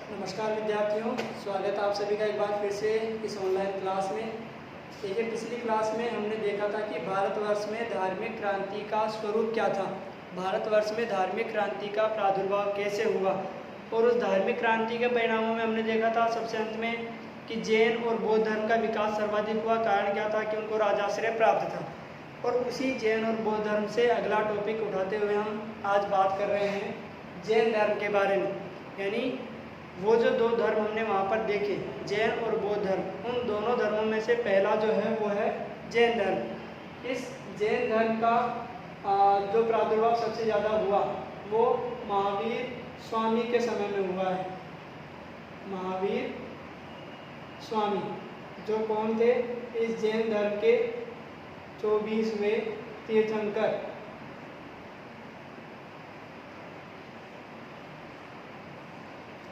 नमस्कार विद्यार्थियों, स्वागत है आप सभी का एक बार फिर से इस ऑनलाइन क्लास में। देखिए, पिछली क्लास में हमने देखा था कि भारतवर्ष में धार्मिक क्रांति का स्वरूप क्या था, भारतवर्ष में धार्मिक क्रांति का प्रादुर्भाव कैसे हुआ, और उस धार्मिक क्रांति के परिणामों में हमने देखा था सबसे अंत में कि जैन और बौद्ध धर्म का विकास सर्वाधिक हुआ। कारण क्या था कि उनको राजाश्रय प्राप्त था। और उसी जैन और बौद्ध धर्म से अगला टॉपिक उठाते हुए हम आज बात कर रहे हैं जैन धर्म के बारे में। यानी वो जो दो धर्म हमने वहाँ पर देखे, जैन और बौद्ध धर्म, उन दोनों धर्मों में से पहला जो है वो है जैन धर्म। इस जैन धर्म का जो प्रादुर्भाव सबसे ज़्यादा हुआ वो महावीर स्वामी के समय में हुआ है। महावीर स्वामी जो कौन थे? इस जैन धर्म के 24वें तीर्थंकर।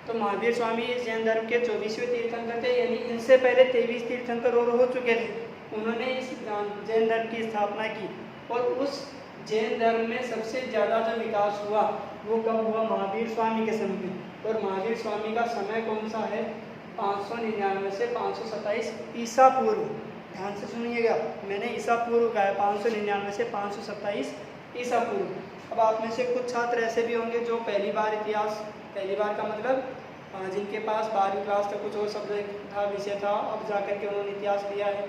तो महावीर स्वामी इस जैन धर्म के 24वें तीर्थंकर थे। यानी इनसे पहले 23 तीर्थंकर और हो चुके थे। उन्होंने इस जैन धर्म की स्थापना की और उस जैन धर्म में सबसे ज़्यादा जो विकास हुआ वो कब हुआ? महावीर स्वामी के समय में। और महावीर स्वामी का समय कौन सा है? 599 से 527 ईसा पूर्व। ध्यान से सुनिएगा, मैंने ईसा पूर्व कहा है, 599 से 527 ईसा पूर्व। अब आप में से कुछ छात्र ऐसे भी होंगे जो पहली बार का मतलब जिनके पास 12वीं क्लास तक कुछ और सब्जेक्ट था, विषय था, अब जाकर के उन्होंने इतिहास लिया है।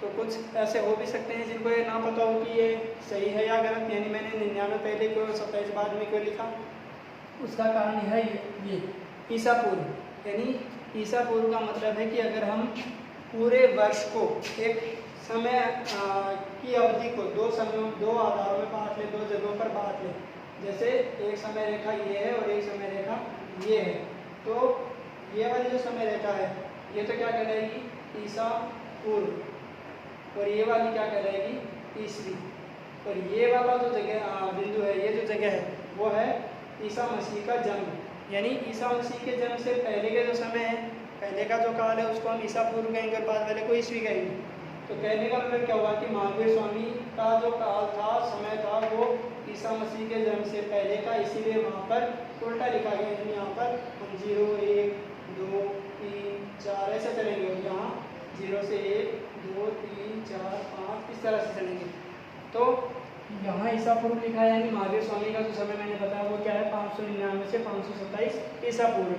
तो कुछ ऐसे हो भी सकते हैं जिनको ये ना पता हो कि ये सही है या गलत। यानी मैंने 99 पहले क्यों और 27 बाद में क्यों लिखा, उसका कारण है ये ईसा पूर्व। यानी ईसा पूर्व का मतलब है कि अगर हम पूरे वर्ष को एक समय की अवधि को दो आधारों में बांट लें, दो जगहों पर बांट लें। जैसे एक समय रेखा ये है और एक समय रेखा ये है, तो ये वाली जो समय रेखा है ये तो क्या कहलाएगी? ईसा पूर्व। और ये वाली क्या कहलाएगी? ईसवी। और ये वाला जो जगह बिंदु है, ये जो जगह है वो है ईसा मसीह का जन्म। यानी ईसा मसीह के जन्म से पहले के जो समय है, पहले का जो काल है उसको हम ईसा पूर्व कहेंगे और बाद वाले को ईसवी कहेंगे। तो कहने का मतलब क्या हुआ कि महावीर स्वामी का जो काल था, समय था, वो ईसा मसीह के जन्म से पहले का, इसीलिए वहाँ पर उल्टा लिखा गया। यानी यहाँ पर हम 0, 1, 2, 3, 4 ऐसे चलेंगे और यहाँ 0 से 1, 2, 3, 4, 5 इस तरह से चलेंगे। तो यहाँ ईसा पूर्व लिखा है। यानी महावीर स्वामी का जो समय मैंने बताया वो क्या है? 599 से 527 ईसा पूर्व।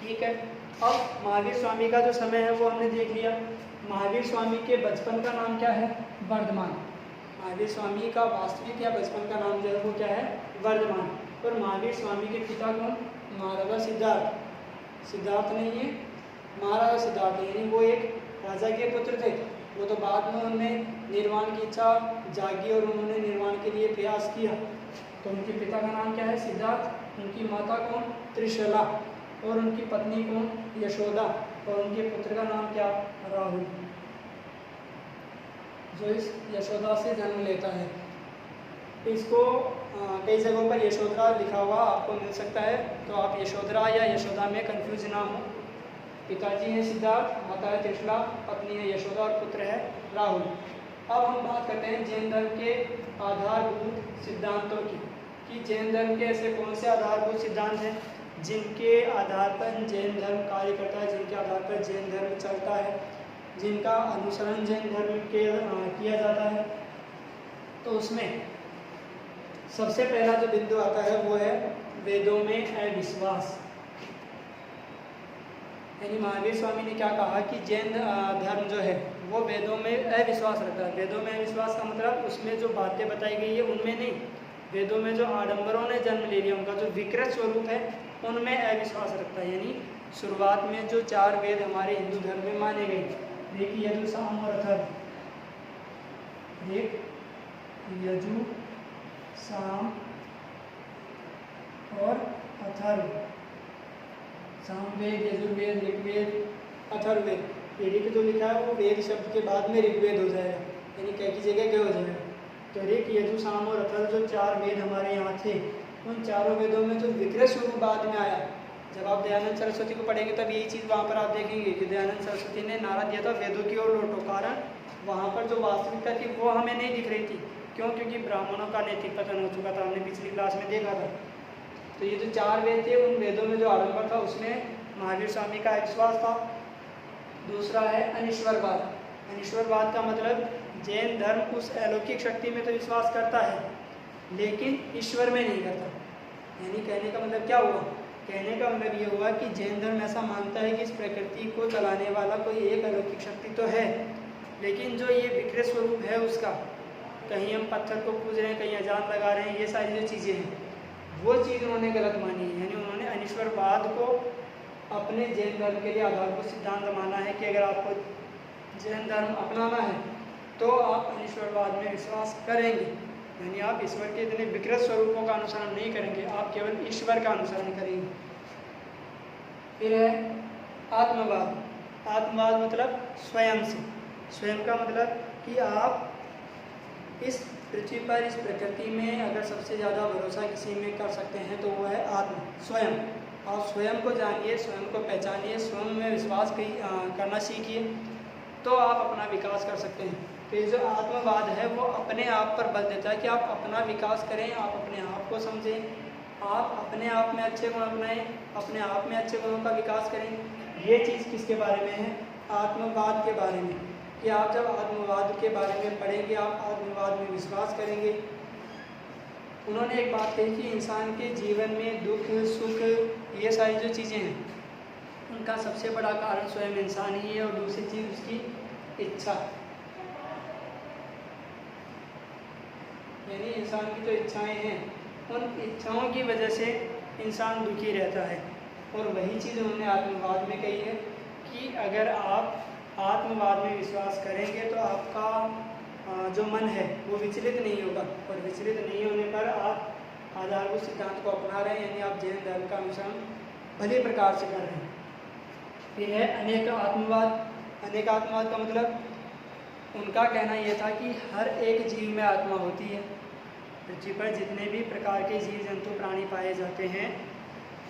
ठीक है। अब महावीर स्वामी का जो समय है वो हमने देख लिया। महावीर स्वामी के बचपन का नाम क्या है? वर्धमान। महावीर स्वामी का वास्तविक या बचपन का नाम जो है वो क्या है? वर्धमान। और महावीर स्वामी के पिता कौन? महाराजा सिद्धार्थ। सिद्धार्थ नहीं है, महाराजा सिद्धार्थ। यानी वो एक राजा के पुत्र थे। वो तो बाद में उन्होंने निर्वाण की इच्छा जागी और उन्होंने निर्वाण के लिए प्रयास किया। तो उनके पिता का नाम क्या है? सिद्धार्थ। उनकी माता कौन? त्रिशला। और उनकी पत्नी कौन? यशोदा। और उनके पुत्र का नाम क्या? राहुल, जो इस यशोदा से जन्म लेता है। इसको कई जगहों पर यशोधरा लिखा हुआ आपको मिल सकता है, तो आप यशोधरा या यशोदा में कंफ्यूज ना हो। पिताजी हैं सिद्धार्थ, माता है त्रिशला, पत्नी है यशोदा और पुत्र है राहुल। अब हम बात करते हैं जैन धर्म के आधारभूत सिद्धांतों की, कि जैन धर्म के ऐसे कौन से आधारभूत सिद्धांत हैं जिनके आधार पर जैन धर्म कार्य करता है, जिनके आधार पर जैन धर्म चलता है, जिनका अनुसरण जैन धर्म के किया जाता है। तो उसमें सबसे पहला जो बिंदु आता है वो है वेदों में अविश्वास। यानी महावीर स्वामी ने क्या कहा कि जैन धर्म जो है वो वेदों में अविश्वास रखता है। वेदों में अविश्वास का मतलब उसमें जो बातें बताई गई है उनमें नहीं, वेदों में जो आडंबरों ने जन्म ले लिया, उनका जो विकृत स्वरूप है उनमें अविश्वास रखता है। यानी शुरुआत में जो 4 वेद हमारे हिंदू धर्म में माने गए, ऋग, यजु, साम और अथर्व। ऋग, यजु, साम और अथर्व। सामवेद, यजुर्वेद, ऋग्वेद, अथर्ववेद। ऋग जो लिखा है वो वेद शब्द के बाद में ऋग्वेद हो जाएगा, यानी क्या की जगह क्या हो जाएगा? तो ऋग, यजु, साम और अथर्व जो 4 वेद हमारे यहाँ थे, उन चारों वेदों में जो विकृत स्वरूप बाद में आया, जब आप दयानंद सरस्वती को पढ़ेंगे तब यही चीज़ वहाँ पर आप देखेंगे कि दयानंद सरस्वती ने नारा दिया था वेदों की ओर लौटो। कारण वहाँ पर जो वास्तविकता थी वो हमें नहीं दिख रही थी। क्यों? क्योंकि ब्राह्मणों का नैतिक पतन हो चुका था, हमने पिछली क्लास में देखा था। तो ये जो 4 वेद थे, उन वेदों में जो आडंबर था उसमें महावीर स्वामी का विश्वास था। दूसरा है अनिश्वरवाद। अनिश्वरवाद का मतलब जैन धर्म उस अलौकिक शक्ति में तो विश्वास करता है लेकिन ईश्वर में नहीं करता। यानी कहने का मतलब क्या हुआ? कहने का मतलब ये हुआ कि जैन धर्म ऐसा मानता है कि इस प्रकृति को चलाने वाला कोई एक अलौकिक शक्ति तो है, लेकिन जो ये विकृत स्वरूप है उसका, कहीं हम पत्थर को पूज रहे हैं, कहीं अजान लगा रहे हैं, ये सारी जो चीज़ें हैं वो चीज़ उन्होंने गलत मानी है। यानी उन्होंने अनिश्वरवाद को अपने जैन धर्म के लिए आधारभूत सिद्धांत माना है कि अगर आपको जैन धर्म अपनाना है तो आप अनिश्वरवाद में विश्वास करेंगे, यानी आप ईश्वर के इतने विकृत स्वरूपों का अनुसरण नहीं करेंगे, आप केवल ईश्वर का अनुसरण करेंगे। फिर है आत्मवाद। आत्मवाद मतलब स्वयं से। स्वयं का मतलब कि आप इस पृथ्वी पर, इस प्रकृति में अगर सबसे ज़्यादा भरोसा किसी में कर सकते हैं तो वो है आत्मा, स्वयं। आप स्वयं को जानिए, स्वयं को पहचानिए, स्वयं में विश्वास करना सीखिए, तो आप अपना विकास कर सकते हैं। फिर जो आत्मवाद है वो अपने आप पर बल देता है कि आप अपना विकास करें, आप अपने आप को समझें, आप अपने आप में अच्छे गुण अपनाएं, अपने आप में अच्छे गुणों का विकास करें। ये चीज़ किसके बारे में है? आत्मवाद के बारे में, कि आप जब आत्मवाद के बारे में पढ़ेंगे, आप आत्मवाद में विश्वास करेंगे। उन्होंने एक बात कही कि इंसान के जीवन में दुख सुख ये सारी जो चीज़ें हैं उनका सबसे बड़ा कारण स्वयं इंसान ही है, और दूसरी चीज़ उसकी इच्छा। यानी इंसान की जो इच्छाएं हैं उन इच्छाओं की वजह से इंसान दुखी रहता है। और वही चीज़ उन्होंने आत्मवाद में कही है कि अगर आप आत्मवाद में विश्वास करेंगे तो आपका जो मन है वो विचलित नहीं होगा, और विचलित नहीं होने पर आप आधारभूत सिद्धांत को अपना रहे हैं, यानी आप जैन धर्म का अनुसरण भली प्रकार से कर रहे हैं। फिर है अनेक आत्मवाद। अनेक आत्मवाद का मतलब उनका कहना यह था कि हर एक जीव में आत्मा होती है। पृथ्वी पर जितने भी प्रकार के जीव जंतु प्राणी पाए जाते हैं,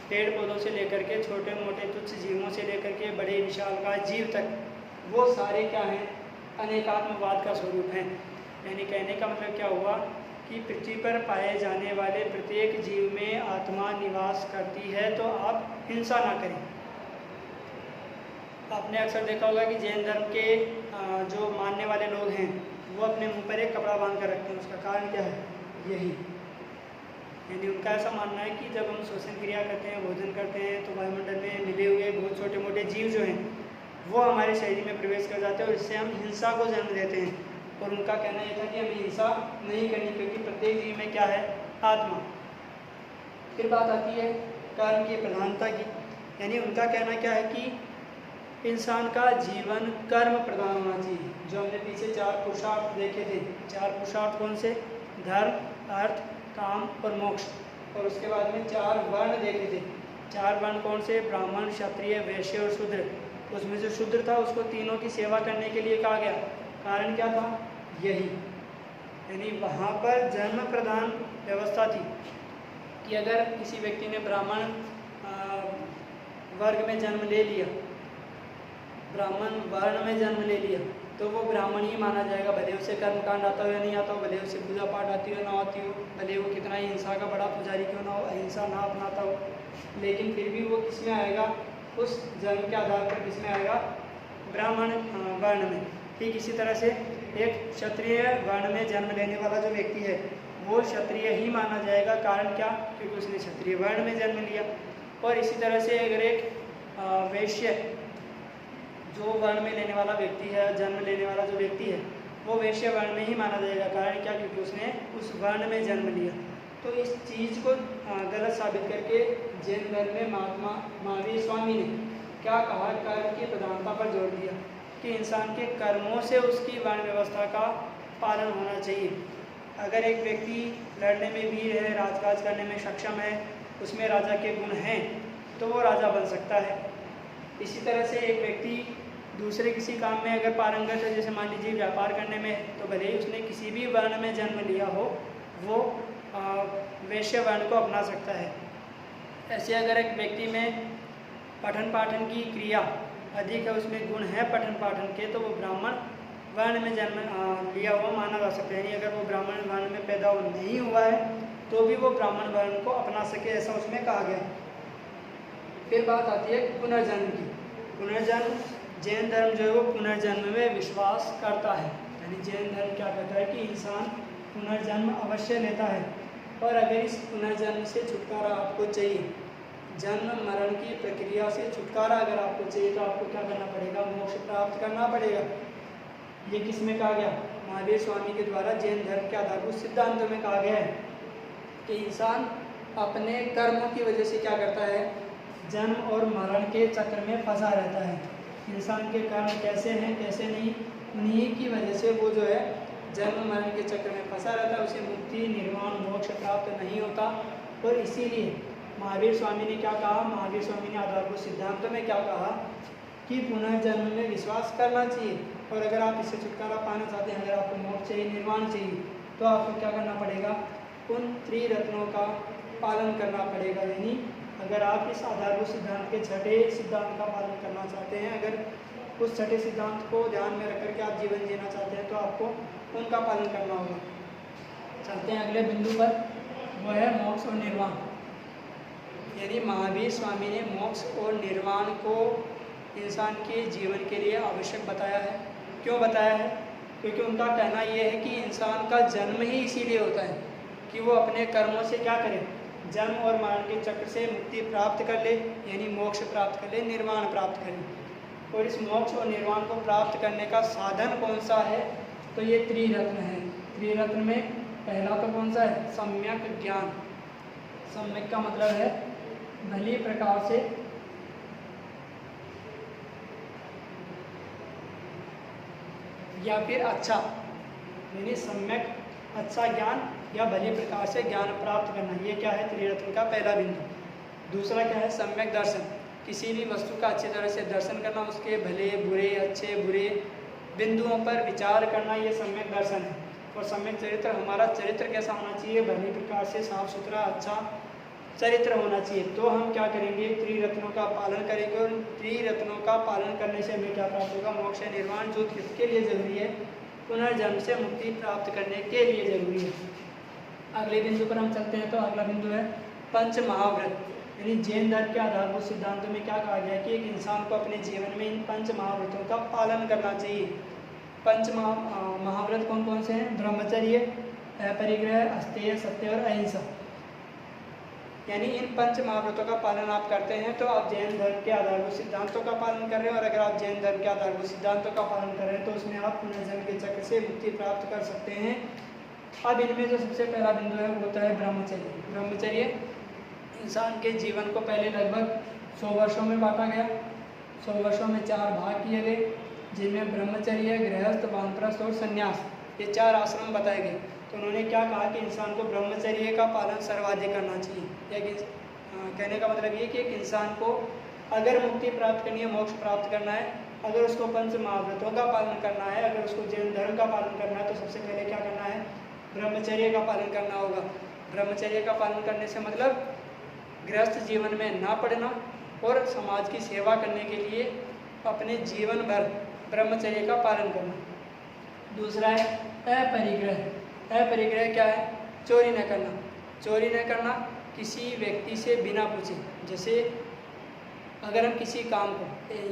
पेड़ पौधों से लेकर के छोटे मोटे तुच्छ जीवों से लेकर के बड़े विशालकाय जीव तक, वो सारे क्या हैं? अनेकात्मवाद का स्वरूप हैं। यानी कहने का मतलब क्या हुआ कि पृथ्वी पर पाए जाने वाले प्रत्येक जीव में आत्मा निवास करती है, तो आप हिंसा ना करें। आपने अक्सर देखा होगा कि जैन धर्म के जो मानने वाले लोग हैं वो अपने मुंह पर एक कपड़ा बांध कर रखते हैं। उसका कारण क्या है? यही, यानी उनका ऐसा मानना है कि जब हम श्वसन क्रिया करते हैं, भोजन करते हैं, तो वायुमंडल में मिले हुए बहुत छोटे मोटे जीव जो हैं वो हमारे शरीर में प्रवेश कर जाते हैं और इससे हम हिंसा को जन्म देते हैं। और उनका कहना यह था कि हमें हिंसा नहीं करनी, क्योंकि प्रत्येक जीव में क्या है? आत्मा। फिर बात आती है कर्म की प्रधानता की। यानी उनका कहना क्या है कि इंसान का जीवन कर्म प्रधान होना चाहिए। जो हमने पीछे 4 पुरुषार्थ देखे थे, 4 पुरुषार्थ कौन से? धर्म, अर्थ, काम और मोक्ष। और उसके बाद में 4 वर्ण देखे थे। 4 वर्ण कौन से? ब्राह्मण, क्षत्रिय, वैश्य और शूद्र। उसमें जो शूद्र था उसको तीनों की सेवा करने के लिए कहा गया। कारण क्या था? यही, यानी वहाँ पर जन्म प्रधान व्यवस्था थी कि अगर किसी व्यक्ति ने ब्राह्मण वर्ग में जन्म ले लिया, ब्राह्मण वर्ण में जन्म ले लिया, तो वो ब्राह्मण ही माना जाएगा, भले उसे कर्मकांड आता हो या नहीं आता हो, भले उसे पूजा पाठ आती हो ना आती हो, भले वो कितना ही हिंसा का बड़ा पुजारी क्यों ना हो, अहिंसा ना अपनाता हो, लेकिन फिर भी वो किस में आएगा? उस जन्म के आधार पर किस में आएगा? ब्राह्मण वर्ण में। ठीक इसी तरह से एक क्षत्रिय वर्ण में जन्म लेने वाला जो व्यक्ति है वो क्षत्रिय ही माना जाएगा। कारण क्या? क्योंकि उसने क्षत्रिय वर्ण में जन्म लिया। और इसी तरह से अगर एक वैश्य जो वर्ण में लेने वाला व्यक्ति है, जन्म लेने वाला जो व्यक्ति है, वो वैश्य वर्ण में ही माना जाएगा। कारण क्या? क्योंकि उसने उस वर्ण में जन्म लिया। तो इस चीज़ को गलत साबित करके जैन धर्म में महात्मा महावीर स्वामी ने क्या कहा? कर्म की प्रधानता पर जोर दिया कि इंसान के कर्मों से उसकी वर्ण व्यवस्था का पालन होना चाहिए। अगर एक व्यक्ति लड़ने में वीर है, राजकाज करने में सक्षम है, उसमें राजा के गुण हैं, तो वो राजा बन सकता है। इसी तरह से एक व्यक्ति दूसरे किसी काम में अगर पारंगत है, जैसे मान लीजिए व्यापार करने में, तो भले ही उसने किसी भी वर्ण में जन्म लिया हो, वो वैश्य वर्ण को अपना सकता है। ऐसे अगर एक व्यक्ति में पठन पाठन की क्रिया अधिक है, उसमें गुण है पठन पाठन के, तो वो ब्राह्मण वर्ण में जन्म लिया हुआ माना जा सकता है। यानी अगर वो ब्राह्मण वर्ण में पैदा नहीं हुआ है तो भी वो ब्राह्मण वर्ण को अपना सके, ऐसा उसमें कहा गया। फिर बात आती है पुनर्जन्म की। पुनर्जन्म, जैन धर्म जो है वो पुनर्जन्म में विश्वास करता है। यानी जैन धर्म क्या कहता है कि इंसान पुनर्जन्म अवश्य लेता है, और अगर इस पुनर्जन्म से छुटकारा आपको चाहिए, जन्म मरण की प्रक्रिया से छुटकारा अगर आपको चाहिए, तो आपको क्या करना पड़ेगा? मोक्ष प्राप्त करना पड़ेगा। ये किस में कहा गया? महावीर स्वामी के द्वारा जैन धर्म के आधारभूत सिद्धांत में कहा गया है कि इंसान अपने कर्मों की वजह से क्या करता है? जन्म और मरण के चक्र में फंसा रहता है। इंसान के कर्म कैसे हैं कैसे नहीं, उन्हीं की वजह से वो जो है जन्म मरण के चक्र में फंसा रहता है, उसे मुक्ति निर्वाण मोक्ष प्राप्त नहीं होता। और इसीलिए महावीर स्वामी ने क्या कहा? महावीर स्वामी ने आधारभूत सिद्धांतों में क्या कहा कि पुनर्जन्म में विश्वास करना चाहिए, और अगर आप इससे छुटकारा पाना चाहते हैं, अगर आपको मोक्ष चाहिए, निर्वाण चाहिए, तो आपको क्या करना पड़ेगा? उन त्रिरत्नों का पालन करना पड़ेगा। यानी अगर आप इस आधारभूत सिद्धांत के छठे सिद्धांत का पालन करना चाहते हैं, अगर उस छठे सिद्धांत को ध्यान में रख करके आप जीवन जीना चाहते हैं, तो आपको उनका पालन करना होगा। चलते हैं अगले बिंदु पर, वो है मोक्ष और निर्वाण। यानी महावीर स्वामी ने मोक्ष और निर्वाण को इंसान के जीवन के लिए आवश्यक बताया है। क्यों बताया है? क्योंकि उनका कहना यह है कि इंसान का जन्म ही इसीलिए होता है कि वो अपने कर्मों से क्या करे? जन्म और मरण के चक्र से मुक्ति प्राप्त कर ले, यानी मोक्ष प्राप्त कर ले, निर्वाण प्राप्त कर ले। और इस मोक्ष और निर्वाण को प्राप्त करने का साधन कौन सा है? तो ये त्रिरत्न है। त्रिरत्न में पहला तो कौन सा है? सम्यक ज्ञान। सम्यक का मतलब है भली प्रकार से या फिर अच्छा, यानी सम्यक अच्छा ज्ञान या भली प्रकार से ज्ञान प्राप्त करना। ये क्या है? त्रिरत्न का पहला बिंदु। दूसरा क्या है? सम्यक दर्शन। किसी भी वस्तु का अच्छी तरह से दर्शन करना, उसके भले बुरे अच्छे बुरे बिंदुओं पर विचार करना, ये सम्यक दर्शन है। और सम्यक चरित्र, हमारा चरित्र कैसा होना चाहिए? भली प्रकार से साफ सुथरा अच्छा चरित्र होना चाहिए। तो हम क्या करेंगे? त्रिरत्नों का पालन करेंगे, और त्रिरत्नों का पालन करने से हमें क्या प्राप्त होगा? मोक्ष निर्वाण, जो किसके लिए जरूरी है? पुनर्जन्म से मुक्ति प्राप्त करने के लिए जरूरी है। अगले बिंदु पर हम चलते हैं। तो अगला बिंदु है पंच महाव्रत। यानी जैन धर्म के आधारभूत सिद्धांतों में क्या कहा गया कि एक इंसान को अपने जीवन में इन पंच महाव्रतों का पालन करना चाहिए। पंच महाव्रत कौन कौन से हैं? ब्रह्मचर्य, अपरिग्रह, अस्तेय, सत्य और अहिंसा। यानी इन पंच महाव्रतों का पालन आप करते हैं तो आप जैन धर्म के आधारभूत सिद्धांतों का पालन कर रहे हैं। और अगर आप जैन धर्म के आधारभूत सिद्धांतों का पालन कर रहे हैं तो उसमें आप पुनर्जन्म के चक्र से मुक्ति प्राप्त कर सकते हैं। अब इनमें जो सबसे पहला बिंदु है वो होता है ब्रह्मचर्य। ब्रह्मचर्य इंसान के जीवन को पहले लगभग 100 वर्षों में बांटा गया। 100 वर्षों में 4 भाग किए गए, जिनमें ब्रह्मचर्य, गृहस्थ, वानप्रस्थ और संन्यास, ये 4 आश्रम बताए गए। तो उन्होंने क्या कहा कि इंसान को ब्रह्मचर्य का पालन सर्वाधिक करना चाहिए। कहने का मतलब ये कि एक इंसान को अगर मुक्ति प्राप्त करनी है, मोक्ष प्राप्त करना है, अगर उसको पंच महाव्रतों का पालन करना है, अगर उसको जैन धर्म का पालन करना है, तो सबसे पहले क्या करना है? ब्रह्मचर्य का पालन करना होगा। ब्रह्मचर्य का पालन करने से मतलब गृहस्थ जीवन में ना पड़ना और समाज की सेवा करने के लिए अपने जीवन भर ब्रह्मचर्य का पालन करना। दूसरा है अपरिग्रह। अपरिग्रह क्या है? चोरी न करना। चोरी न करना किसी व्यक्ति से बिना पूछे। जैसे अगर हम किसी काम को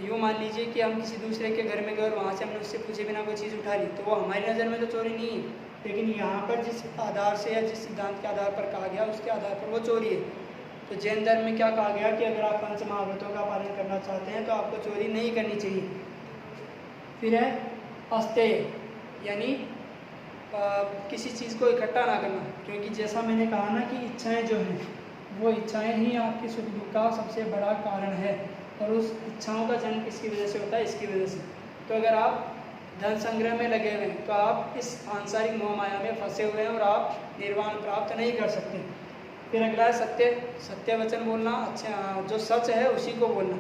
यूँ मान लीजिए कि हम किसी दूसरे के घर में गए और वहाँ से हमने उससे पूछे बिना कोई चीज़ उठा ली, तो वो हमारी नज़र में तो चोरी नहीं है, लेकिन यहाँ पर जिस आधार से या जिस सिद्धांत के आधार पर कहा गया उसके आधार पर वो चोरी है। तो जैन धर्म में क्या कहा गया कि अगर आप पंच महाव्रतों का पालन करना चाहते हैं तो आपको चोरी नहीं करनी चाहिए। फिर है अस्तेय, यानी किसी चीज़ को इकट्ठा ना करना, क्योंकि जैसा मैंने कहा ना कि इच्छाएं जो हैं वो इच्छाएं ही आपकी सुख दुख का सबसे बड़ा कारण है, और उस इच्छाओं का जन्म किसकी वजह से होता है? इसकी वजह से। तो अगर आप धन संग्रह में लगे हुए हैं तो आप इस सांसारिक मोह माया में फंसे हुए हैं और आप निर्वाण प्राप्त नहीं कर सकते। फिर अगला है सत्य। सत्य वचन बोलना, अच्छा जो सच है उसी को बोलना,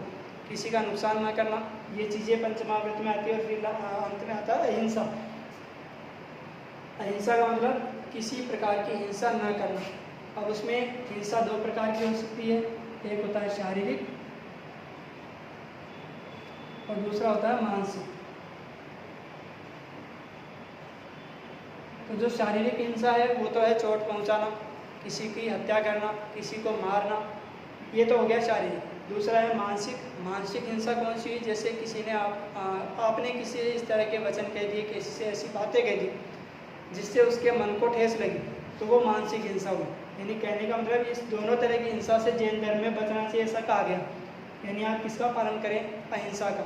किसी का नुकसान ना करना, ये चीज़ें पंचमहाव्रत में आती है। और फिर अंत में आता है अहिंसा। अहिंसा का मतलब किसी प्रकार की हिंसा न करना। अब उसमें हिंसा 2 प्रकार की हो सकती है, एक होता है शारीरिक और दूसरा होता है मानसिक। तो जो शारीरिक हिंसा है वो तो है चोट पहुंचाना, किसी की हत्या करना, किसी को मारना, ये तो हो गया शारीरिक। दूसरा है मानसिक। मानसिक हिंसा कौन सी हुई? जैसे किसी ने आपने किसी इस तरह के वचन कह दिए, किसी से ऐसी बातें कह दी जिससे उसके मन को ठेस लगी, तो वो मानसिक हिंसा हुई। यानी कहने का मतलब इस दोनों तरह की हिंसा से जैन धर्म में बचना चाहिए, ऐसा कहा गया। यानी आप किसका पालन करें? अहिंसा का।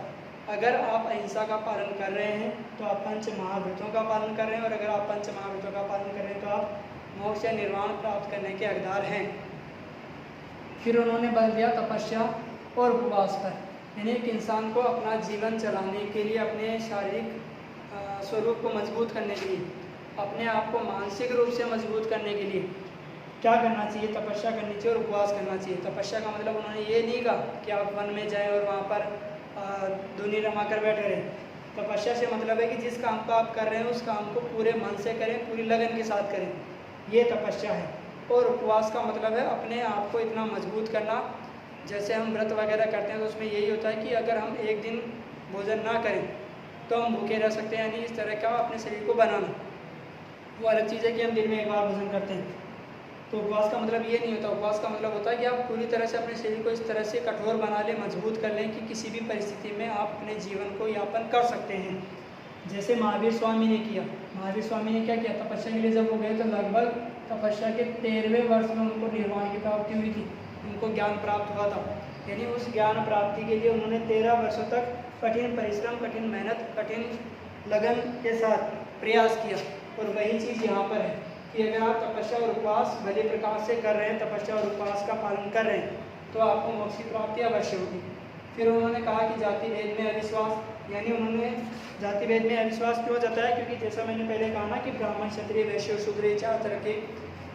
अगर आप अहिंसा का पालन कर रहे हैं तो आप पंच महाभूतों का पालन कर रहे हैं, और अगर आप पंच महाभूतों का पालन कर रहे हैं तो आप मोक्ष या निर्वाण प्राप्त करने के हकदार हैं। फिर उन्होंने बल दिया तपस्या और उपवास पर। यानी एक इंसान को अपना जीवन चलाने के लिए, अपने शारीरिक स्वरूप को मजबूत करने के लिए, अपने आप को मानसिक रूप से मजबूत करने के लिए क्या करना चाहिए? तपस्या करनी चाहिए और उपवास करना चाहिए। तपस्या का मतलब उन्होंने ये नहीं कहा कि आप वन में जाएं और वहाँ पर धुनी रमा कर बैठे रहें। तपस्या से मतलब है कि जिस काम को आप कर रहे हैं उस काम को पूरे मन से करें, पूरी लगन के साथ करें, ये तपस्या है। और उपवास का मतलब है अपने आप को इतना मजबूत करना। जैसे हम व्रत वगैरह करते हैं तो उसमें यही होता है कि अगर हम एक दिन भोजन ना करें तो हम भूखे रह सकते हैं, यानी इस तरह का अपने शरीर को बनाना। वो अलग चीज़ है कि हम दिन में एक बार भोजन करते हैं। तो उपवास का मतलब ये नहीं होता। उपवास का मतलब होता है कि आप पूरी तरह से अपने शरीर को इस तरह से कठोर बना लें, मजबूत कर लें कि किसी भी परिस्थिति में आप अपने जीवन को यापन कर सकते हैं। जैसे महावीर स्वामी ने किया। महावीर स्वामी ने क्या किया? तपस्या के लिए जब वो गए तो लगभग तपस्या के 13वें वर्ष में उनको निर्वाण की प्राप्ति हुई थी, उनको ज्ञान प्राप्त हुआ था। यानी उस ज्ञान प्राप्ति के लिए उन्होंने 13 वर्षों तक कठिन परिश्रम, कठिन मेहनत, कठिन लगन के साथ प्रयास किया। और वही चीज़ यहाँ पर है कि अगर आप तपस्या और उपवास भले प्रकार से कर रहे हैं, तपस्या और उपवास का पालन कर रहे हैं, तो आपको मोक्ष की प्राप्ति अवश्य होगी। फिर उन्होंने कहा कि जाति भेद में अविश्वास। यानी उन्होंने जाति भेद में अविश्वास क्यों जताया? क्योंकि जैसा मैंने पहले कहा ना कि ब्राह्मण, क्षत्रिय, वैश्य और शूद्र 4 तरह के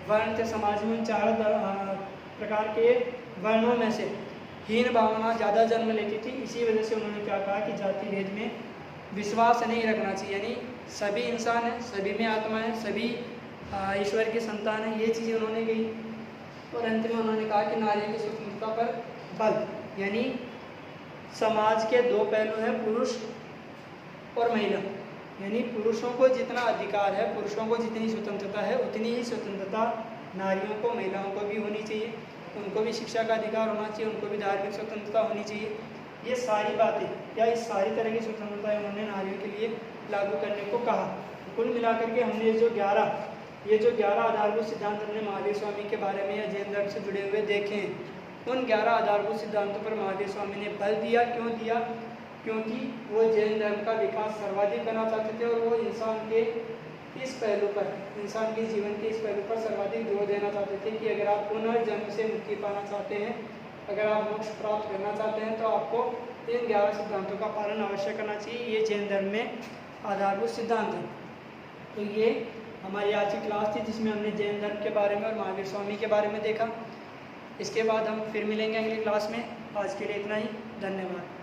वर्ण थे समाज में। उन 4 प्रकार के वर्णों में से हीन भावना ज़्यादा जन्म लेती थी। इसी वजह से उन्होंने क्या कहा कि जाति भेद में विश्वास नहीं रखना चाहिए। यानी सभी इंसान हैं, सभी में आत्मा है, सभी ईश्वर की संतान है, ये चीज़ें उन्होंने कही। और अंत में उन्होंने कहा कि नारी की स्वतंत्रता पर बल। यानी समाज के 2 पहलू हैं, पुरुष और महिला। यानी पुरुषों को जितना अधिकार है, पुरुषों को जितनी स्वतंत्रता है, उतनी ही स्वतंत्रता नारियों को, महिलाओं को भी होनी चाहिए। उनको भी शिक्षा का अधिकार होना चाहिए, उनको भी धार्मिक स्वतंत्रता होनी चाहिए। ये सारी बातें या इस सारी तरह की स्वतंत्रता उन्होंने नारियों के लिए लागू करने को कहा। कुल मिलाकर के हमने ये जो 11 आधारभूत सिद्धांत हमने महावीर स्वामी के बारे में या जैन धर्म से जुड़े हुए देखे हैं, उन 11 आधारभूत सिद्धांतों पर महावीर स्वामी ने बल दिया। क्यों दिया? क्योंकि वो जैन धर्म का विकास सर्वाधिक करना चाहते थे और वो इंसान के इस पहलू पर, इंसान के जीवन के इस पहलू पर सर्वाधिक जोर देना चाहते थे कि अगर आप पुनर्जन्म से मुक्ति पाना चाहते हैं, अगर आप मोक्ष प्राप्त करना चाहते हैं, तो आपको इन 11 सिद्धांतों का पालन अवश्य करना चाहिए। ये जैन धर्म में आधारभूत सिद्धांत हैं। तो ये हमारी आज की क्लास थी जिसमें हमने जैन धर्म के बारे में और महावीर स्वामी के बारे में देखा। इसके बाद हम फिर मिलेंगे अगली क्लास में। आज के लिए इतना ही। धन्यवाद।